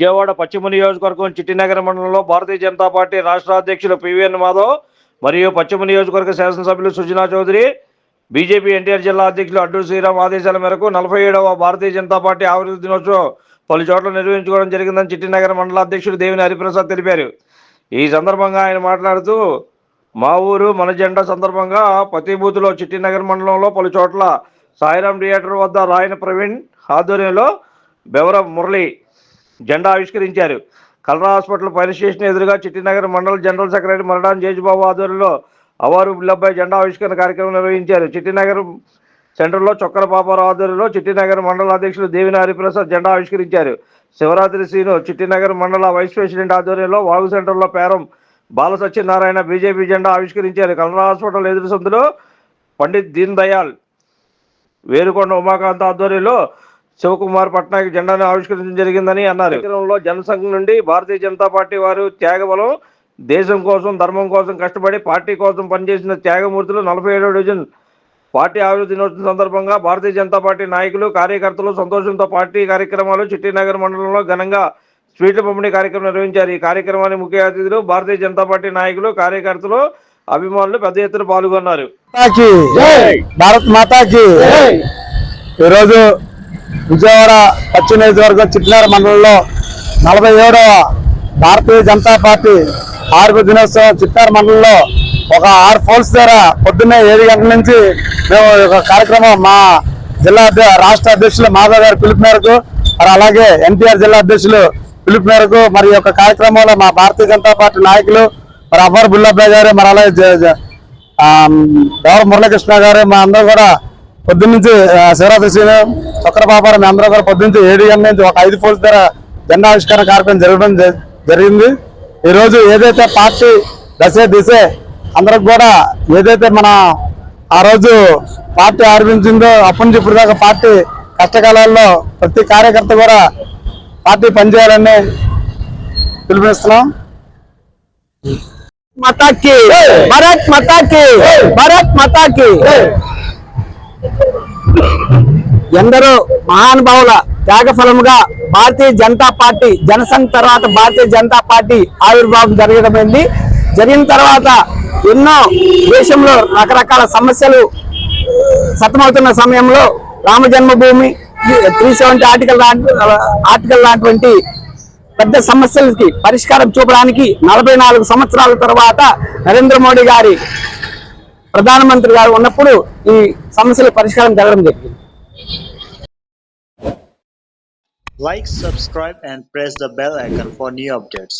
విజయవాడ పశ్చిమ నియోజకవర్గం చిట్టినగర్ మండలంలో భారతీయ జనతా పార్టీ రాష్ట్ర అధ్యక్షులు పివిఎన్ మాధవ్ మరియు పశ్చిమ నియోజకవర్గ శాసనసభ్యులు సుజనా చౌదరి, బీజేపీ ఎన్టీఆర్ జిల్లా అధ్యక్షులు అడ్డూరు శ్రీరామ్ ఆదేశాల మేరకు 47వ భారతీయ జనతా పార్టీ ఆవిర్భావ దినోత్సవం పలు చోట్ల నిర్వహించుకోవడం జరిగిందని చిట్టినగర్ మండల అధ్యక్షుడు దేవిని హరిప్రసాద్ తెలిపారు. ఈ సందర్భంగా ఆయన మాట్లాడుతూ, మా ఊరు మన జెండా సందర్భంగా ప్రతి బూత్లో చిట్టినగర్ మండలంలో పలు చోట్ల సాయిరాం థియేటర్ వద్ద రాయన ప్రవీణ్ ఆధ్వర్యంలో బెవర మురళి జెండా ఆవిష్కరించారు. కలరా హాస్పిటల్ ఫైర్ స్టేషన్ ఎదురుగా చిట్టినగర్ మండల జనరల్ సెక్రటరీ మరడాన్ జేజుబాబు ఆధ్వర్యంలో అవారు బిల్లబ్బాయి జెండా ఆవిష్కరణ కార్యక్రమం నిర్వహించారు. చిట్టినగర్ సెంటర్లో చొక్కల పాపారావు ఆధ్వర్యంలో చిట్టినగర్ మండల అధ్యక్షులు దేవిని హరిప్రసాద్ జెండా ఆవిష్కరించారు. శివరాత్రి శ్రీను చిట్టినగర్ మండల వైస్ ప్రెసిడెంట్ ఆధ్వర్యంలో వాగు సెంటర్లో పేరం బాల సత్యనారాయణ బీజేపీ జెండా ఆవిష్కరించారు. కలరా హాస్పిటల్ ఎదురు సందులో పండిత్ దీన్ దయాల్ వేరుకొండ ఉమాకాంత్ ఆధ్వర్యంలో శివకుమార్ పట్నాయక్ జెండాను ఆవిష్కరించడం జరిగిందని అన్నారు. కార్యక్రమంలో జనసంఘం నుండి భారతీయ జనతా పార్టీ వారు త్యాగబలం, దేశం కోసం ధర్మం కోసం కష్టపడి పార్టీ కోసం పనిచేసిన త్యాగమూర్తులు 47వ డివిజన్ పార్టీ ఆవిర్భావ దినోత్సవం సందర్భంగా భారతీయ జనతా పార్టీ నాయకులు కార్యకర్తలు సంతోషంతో పార్టీ కార్యక్రమాలు చిట్టినగర్ మండలంలో ఘనంగా స్వీట్ల పంపిణీ కార్యక్రమం నిర్వహించారు. ఈ కార్యక్రమానికి ముఖ్య అతిథులు భారతీయ జనతా పార్టీ నాయకులు, కార్యకర్తలు, అభిమానులు పెద్ద ఎత్తున పాల్గొన్నారు. భారత్ మాతాకి. ఈరోజు విజయవాడ పశ్చిమ నియోజకవర్గం చిట్టినగర్ మండలంలో 47వ భారతీయ జనతా పార్టీ ఆవిర్భావ దినోత్సవం చిట్టినగర్ మండలంలో ఒక 6 పోల్స్ ద్వారా పొద్దున్నే 7 గంటల నుంచి మేము ఒక కార్యక్రమం మా జిల్లా రాష్ట్ర అధ్యక్షులు మాధవ్ గారి పిలుపు మేరకు, మరి అలాగే ఎన్టీఆర్ జిల్లా అధ్యక్షులు పిలుపు మేరకు మరి ఈ యొక్క కార్యక్రమంలో మా భారతీయ జనతా పార్టీ నాయకులు మరి అవ్వర్ బుల్లబ్బాయి గారు, మరి అలాగే గౌరవ మురళీకృష్ణ గారు, మా అందరూ కూడా పొద్దున్నుంచి శివరాత్రి శ్రీను చక్ర పాపారం మీ అందరూ కూడా పొద్దున్నుంచి 7 గంటల నుంచి ఒక 5 పోల్స్ ద్వారా జెండా ఆవిష్కరణ కార్యక్రమం జరగడం జరిగింది. ఈరోజు ఏదైతే పార్టీ దిశే అందరికి కూడా ఏదైతే మన ఆ రోజు పార్టీ ఆరంభించిందో అప్పటి నుంచి ఇప్పుడు దాకా పార్టీ కష్టకాలాల్లో ప్రతి కార్యకర్త కూడా పార్టీ పనిచేయాలని పిలుపునిస్తున్నాం. మాతాకి భారత్ మాతాకి భారత్ మాతాకి. ఎందరో మహానుభావుల త్యాగ ఫలముగా భారతీయ జనతా పార్టీ జనసంఘ్ తర్వాత భారతీయ జనతా పార్టీ ఆవిర్భావం జరిగిన తర్వాత ఎన్నో దేశంలో రకరకాల సమస్యలు సతమవుతున్న సమయంలో రామ జన్మభూమి 370 ఆర్టికల్ లాంటి పెద్ద సమస్యలకి పరిష్కారం చూపడానికి 44 సంవత్సరాల తర్వాత నరేంద్ర మోడీ గారి ప్రధానమంత్రి గారు ఉన్నప్పుడు ఈ సమస్యల పరిష్కారం జరగడం జరిగింది. Like, subscribe and press the bell icon for new updates.